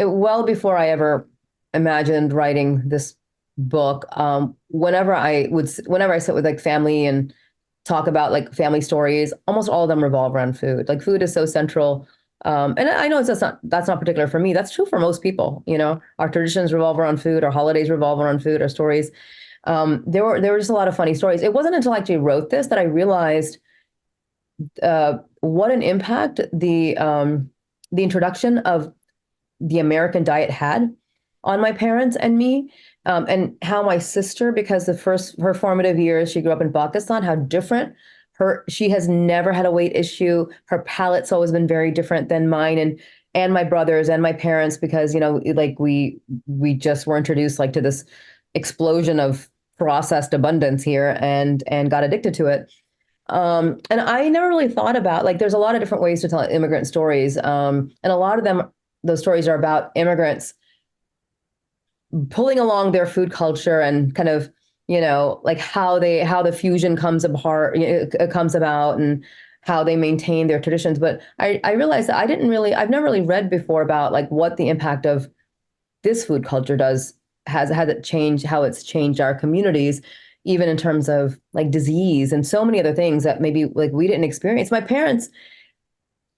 well before I ever imagined writing this book, whenever I sit with like family and talk about like family stories, almost all of them revolve around food. Like food is so central. And I know that's not particular for me. That's true for most people. Our traditions revolve around food, our holidays revolve around food, our stories. There were just a lot of funny stories. It wasn't until I actually wrote this that I realized what an impact the introduction of the American diet had on my parents and me, and how my sister, because her formative years, she grew up in Pakistan, how different she has never had a weight issue. Her palate's always been very different than mine and my brothers and my parents, because like we just were introduced like to this explosion of processed abundance here and got addicted to it. And I never really thought about, like, there's a lot of different ways to tell immigrant stories. And a lot of them, those stories are about immigrants pulling along their food culture and kind of, like how the fusion comes apart, it comes about, and how they maintain their traditions. But I realized that I've never really read before about like what the impact of this food culture has it changed, how it's changed our communities, even in terms of like disease and so many other things that maybe like we didn't experience. My parents,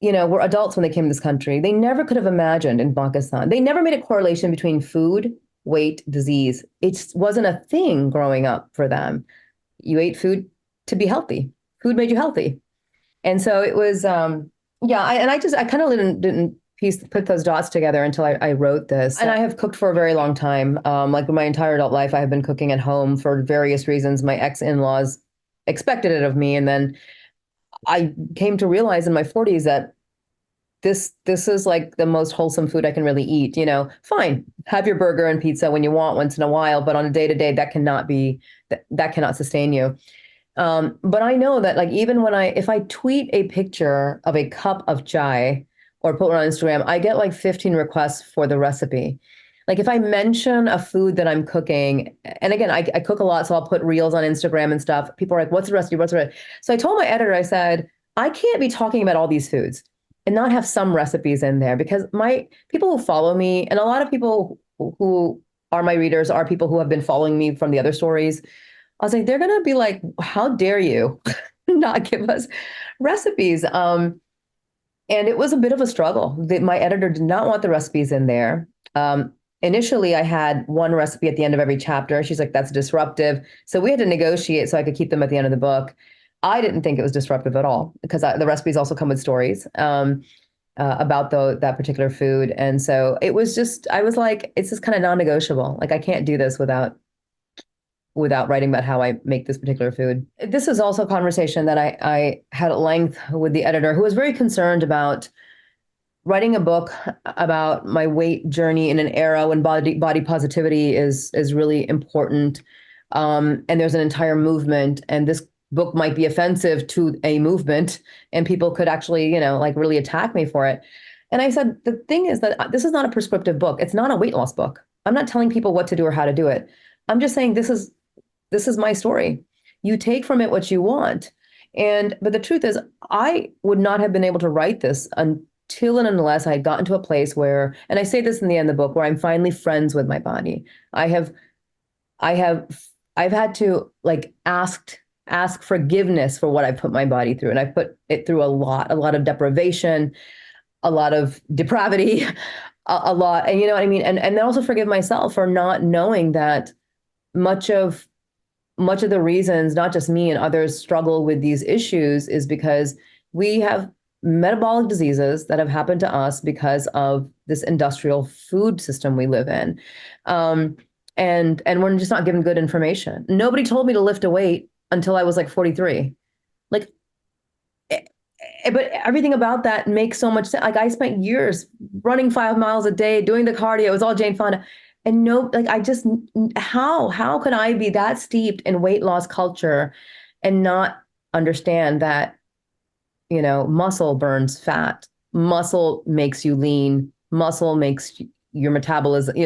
were adults when they came to this country. They never could have imagined in Pakistan. They never made a correlation between food, weight, disease. It wasn't a thing growing up for them. You ate food to be healthy. Food made you healthy. And so it was, yeah, I kind of didn't put those dots together until I wrote this. And I have cooked for a very long time. Like my entire adult life, I have been cooking at home for various reasons. My ex-in-laws expected it of me. And then I came to realize in my 40s that this is like the most wholesome food I can really eat. Fine, have your burger and pizza when you want once in a while, but on a day to day, that cannot sustain you. But I know that like even if I tweet a picture of a cup of chai or put it on Instagram, I get like 15 requests for the recipe. Like if I mention a food that I'm cooking, and again, I cook a lot, so I'll put reels on Instagram and stuff. People are like, "What's the recipe? What's the recipe?" So I told my editor, I said, I can't be talking about all these foods and not have some recipes in there, because my people who follow me, and a lot of people who are my readers are people who have been following me from the other stories. I was like, they're gonna be like, how dare you not give us recipes? And it was a bit of a struggle. My editor did not want the recipes in there. Initially, I had one recipe at the end of every chapter. She's like, that's disruptive. So we had to negotiate so I could keep them at the end of the book. I didn't think it was disruptive at all, because the recipes also come with stories about that particular food. And so I was like, it's just kind of non-negotiable. Like I can't do this without writing about how I make this particular food. This is also a conversation that I had at length with the editor, who was very concerned about writing a book about my weight journey in an era when body positivity is really important. And there's an entire movement, and this book might be offensive to a movement, and people could actually, like really attack me for it. And I said, the thing is that this is not a prescriptive book. It's not a weight loss book. I'm not telling people what to do or how to do it. I'm just saying this is my story. You take from it what you want. But the truth is, I would not have been able to write this until and unless I had gotten to a place where, and I say this in the end of the book, where I'm finally friends with my body. I've had to like ask forgiveness for what I put my body through. And I put it through a lot of deprivation, a lot of depravity, a lot, and you know what I mean? And then also forgive myself for not knowing that much of the reasons, not just me and others, struggle with these issues is because we have metabolic diseases that have happened to us because of this industrial food system we live in. And we're just not given good information. Nobody told me to lift a weight until I was like 43. Like, but everything about that makes so much sense. Like I spent years running 5 miles a day, doing the cardio. It was all Jane Fonda. And no, like how could I be that steeped in weight loss culture and not understand that, muscle burns fat, muscle makes you lean, muscle makes your metabolism,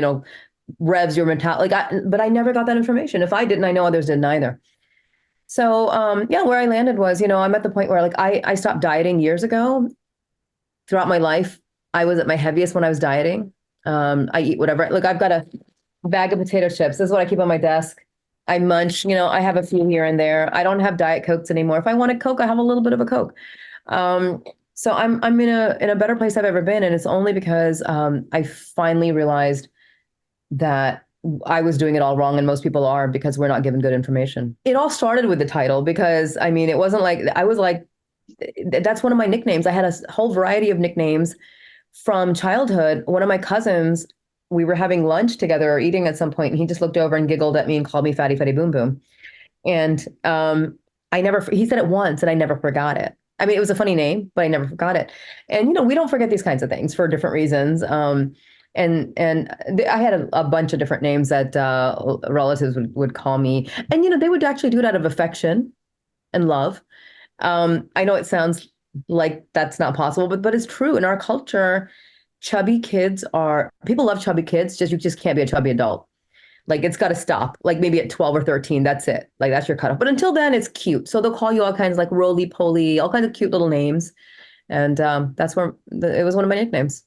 revs your but I never got that information. If I didn't, I know others didn't either. So, yeah, where I landed was, I'm at the point where like I stopped dieting years ago. Throughout my life, I was at my heaviest when I was dieting. I eat whatever. Look, I've got a bag of potato chips. This is what I keep on my desk. I munch, I have a few here and there. I don't have Diet Cokes anymore. If I want a Coke, I have a little bit of a Coke. Um, so I'm in a better place I've ever been, and it's only because I finally realized that I was doing it all wrong, and most people are because we're not given good information. It all started with the title because I mean, it wasn't like I was like, that's one of my nicknames. I had a whole variety of nicknames from childhood. One of my cousins, we were having lunch together or eating at some point, and he just looked over and giggled at me and called me Fatty Fatty Boom Boom. And he said it once and I never forgot it. I mean, it was a funny name, but I never forgot it. And, we don't forget these kinds of things for different reasons. I had a bunch of different names that relatives would call me. And, they would actually do it out of affection and love. I know it sounds like that's not possible, but it's true. In our culture, people love chubby kids, you just can't be a chubby adult. Like it's got to stop. Like maybe at 12 or 13, that's it. Like that's your cutoff. But until then, it's cute. So they'll call you all kinds like roly poly, all kinds of cute little names. And that's where it was one of my nicknames.